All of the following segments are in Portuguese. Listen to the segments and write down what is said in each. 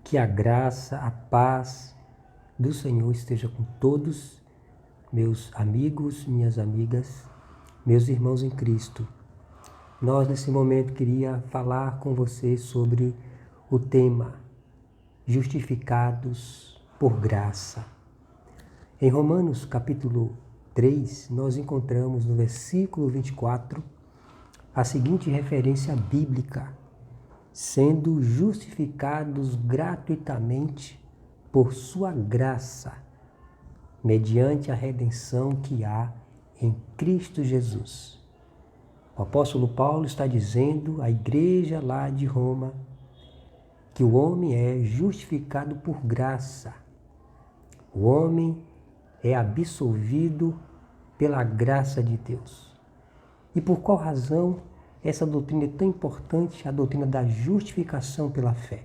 Que a graça, a paz do Senhor esteja com todos, meus amigos, minhas amigas, meus irmãos em Cristo. Nós, nesse momento, queria falar com vocês sobre o tema Justificados por Graça. Em Romanos, capítulo 3, nós encontramos no versículo 24 a seguinte referência bíblica: sendo justificados gratuitamente por sua graça, mediante a redenção que há em Cristo Jesus. O apóstolo Paulo está dizendo à igreja lá de Roma que o homem é justificado por graça. O homem é absolvido pela graça de Deus. E por qual razão essa doutrina é tão importante, a doutrina da justificação pela fé?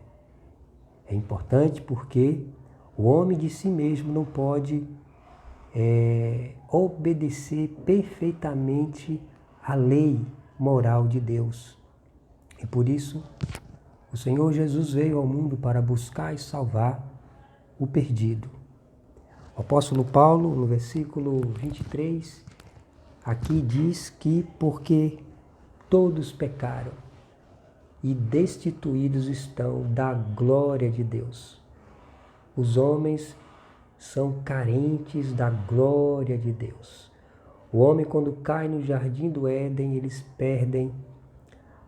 É importante porque o homem de si mesmo não pode obedecer perfeitamente à lei moral de Deus. E por isso, o Senhor Jesus veio ao mundo para buscar e salvar o perdido. O apóstolo Paulo, no versículo 23, aqui diz que porque todos pecaram e destituídos estão da glória de Deus. Os homens são carentes da glória de Deus. O homem, quando cai no jardim do Éden, eles perdem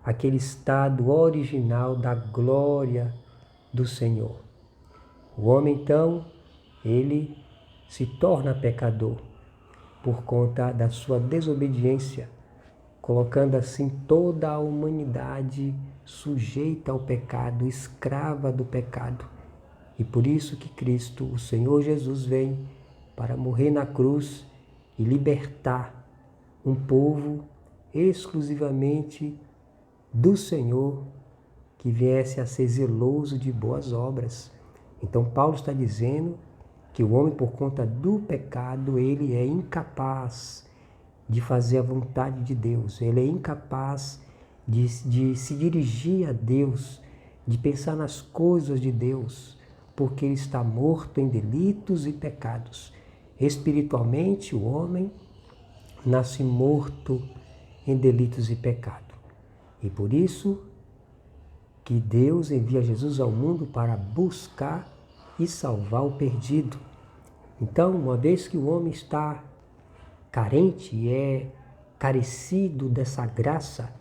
aquele estado original da glória do Senhor. O homem, então, ele se torna pecador por conta da sua desobediência, colocando assim toda a humanidade sujeita ao pecado, escrava do pecado. E por isso que Cristo, o Senhor Jesus, vem para morrer na cruz e libertar um povo exclusivamente do Senhor, que viesse a ser zeloso de boas obras. Então Paulo está dizendo que o homem, por conta do pecado, ele é incapaz de fazer a vontade de Deus. Ele é incapaz de se dirigir a Deus, de pensar nas coisas de Deus, porque ele está morto em delitos e pecados. Espiritualmente, o homem nasce morto em delitos e pecado. E por isso que Deus envia Jesus ao mundo para buscar e salvar o perdido. Então, uma vez que o homem está carente e é carecido dessa graça,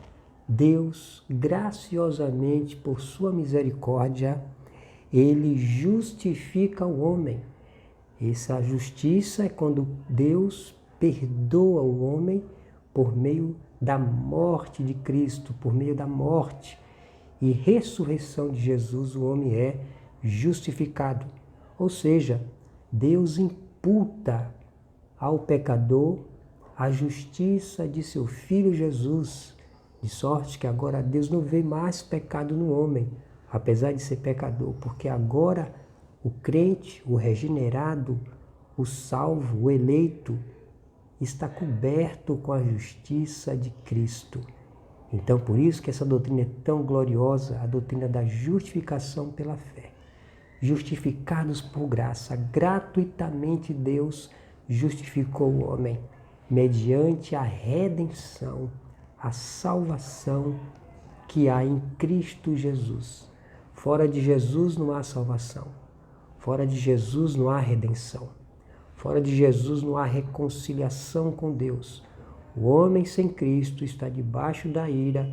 Deus, graciosamente, por sua misericórdia, ele justifica o homem. Essa justiça é quando Deus perdoa o homem por meio da morte de Cristo, por meio da morte e ressurreição de Jesus, o homem é justificado. Ou seja, Deus imputa ao pecador a justiça de seu Filho Jesus, de sorte que agora Deus não vê mais pecado no homem, apesar de ser pecador, porque agora o crente, o regenerado, o salvo, o eleito, está coberto com a justiça de Cristo. Então, por isso que essa doutrina é tão gloriosa, a doutrina da justificação pela fé. Justificados por graça, gratuitamente Deus justificou o homem, mediante a redenção, a salvação que há em Cristo Jesus. Fora de Jesus não há salvação. Fora de Jesus não há redenção. Fora de Jesus não há reconciliação com Deus. O homem sem Cristo está debaixo da ira,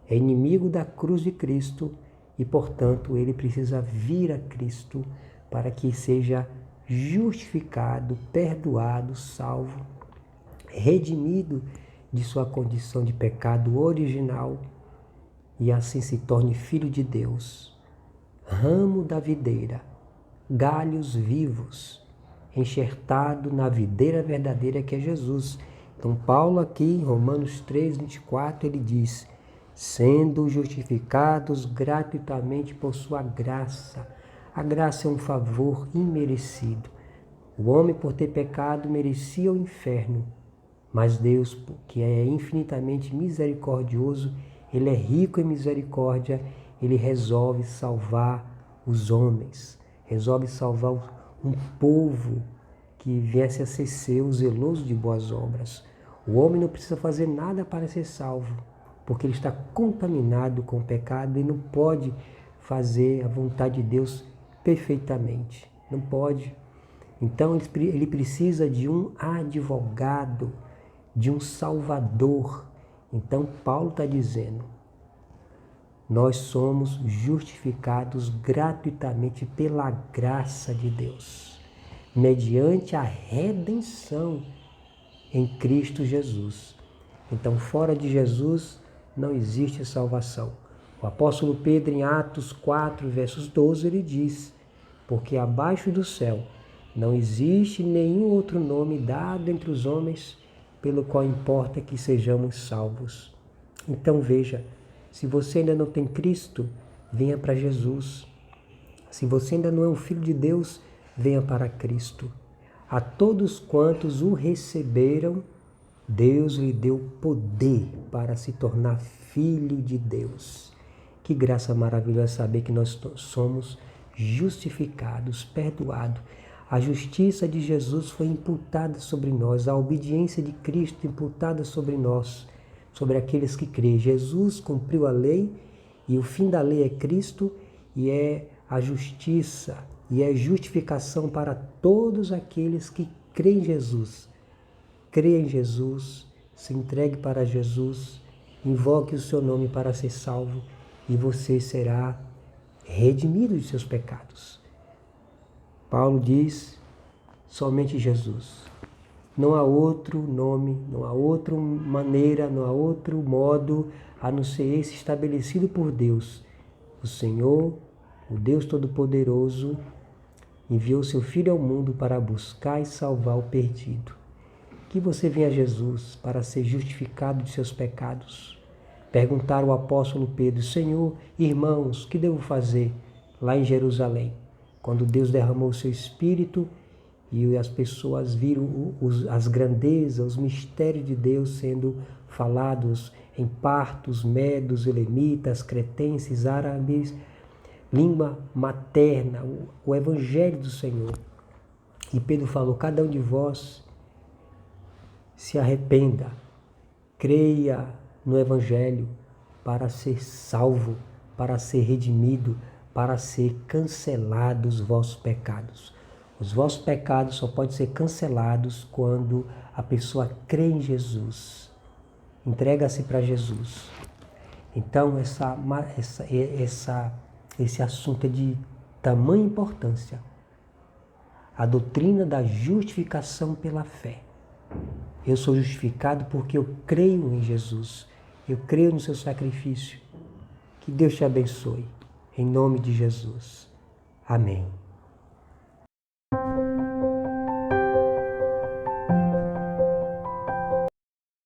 é inimigo da cruz de Cristo e, portanto, ele precisa vir a Cristo para que seja justificado, perdoado, salvo, redimido de sua condição de pecado original e assim se torne filho de Deus, ramo da videira, galhos vivos, enxertado na videira verdadeira que é Jesus. Então Paulo aqui em Romanos 3, 24, ele diz: sendo justificados gratuitamente por sua graça. A graça é um favor imerecido. O homem, por ter pecado, merecia o inferno, mas Deus, que é infinitamente misericordioso, ele é rico em misericórdia, ele resolve salvar os homens, resolve salvar um povo que viesse a ser seu, zeloso de boas obras. O homem não precisa fazer nada para ser salvo, porque ele está contaminado com o pecado e não pode fazer a vontade de Deus perfeitamente. Não pode. Então ele precisa de um advogado, de um salvador. Então Paulo está dizendo, nós somos justificados gratuitamente pela graça de Deus, mediante a redenção em Cristo Jesus. Então, fora de Jesus não existe salvação. O apóstolo Pedro, em Atos 4, versos 12, ele diz, porque abaixo do céu não existe nenhum outro nome dado entre os homens pelo qual importa que sejamos salvos. Então veja, se você ainda não tem Cristo, venha para Jesus. Se você ainda não é um filho de Deus, venha para Cristo. A todos quantos o receberam, Deus lhe deu poder para se tornar filho de Deus. Que graça maravilhosa saber que nós somos justificados, perdoados. A justiça de Jesus foi imputada sobre nós, a obediência de Cristo imputada sobre nós, sobre aqueles que creem. Jesus cumpriu a lei e o fim da lei é Cristo e é a justiça e é justificação para todos aqueles que creem em Jesus. Creia em Jesus, se entregue para Jesus, invoque o seu nome para ser salvo e você será redimido de seus pecados. Paulo diz, somente Jesus. Não há outro nome, não há outra maneira, não há outro modo a não ser esse estabelecido por Deus. O Senhor, o Deus Todo-Poderoso, enviou seu Filho ao mundo para buscar e salvar o perdido. Que você venha a Jesus para ser justificado de seus pecados. Perguntaram ao apóstolo Pedro, Senhor, irmãos, o que devo fazer lá em Jerusalém? Quando Deus derramou o seu Espírito e as pessoas viram as grandezas, os mistérios de Deus sendo falados em partos, medos, elamitas, cretenses, árabes, língua materna, o Evangelho do Senhor. E Pedro falou, cada um de vós se arrependa, creia no Evangelho para ser salvo, para ser redimido, para ser cancelados os vossos pecados. Os vossos pecados só podem ser cancelados quando a pessoa crê em Jesus, entrega-se para Jesus. Então esse assunto é de tamanha importância. A doutrina da justificação pela fé. Eu sou justificado porque eu creio em Jesus. Eu creio no seu sacrifício. Que Deus te abençoe. Em nome de Jesus. Amém.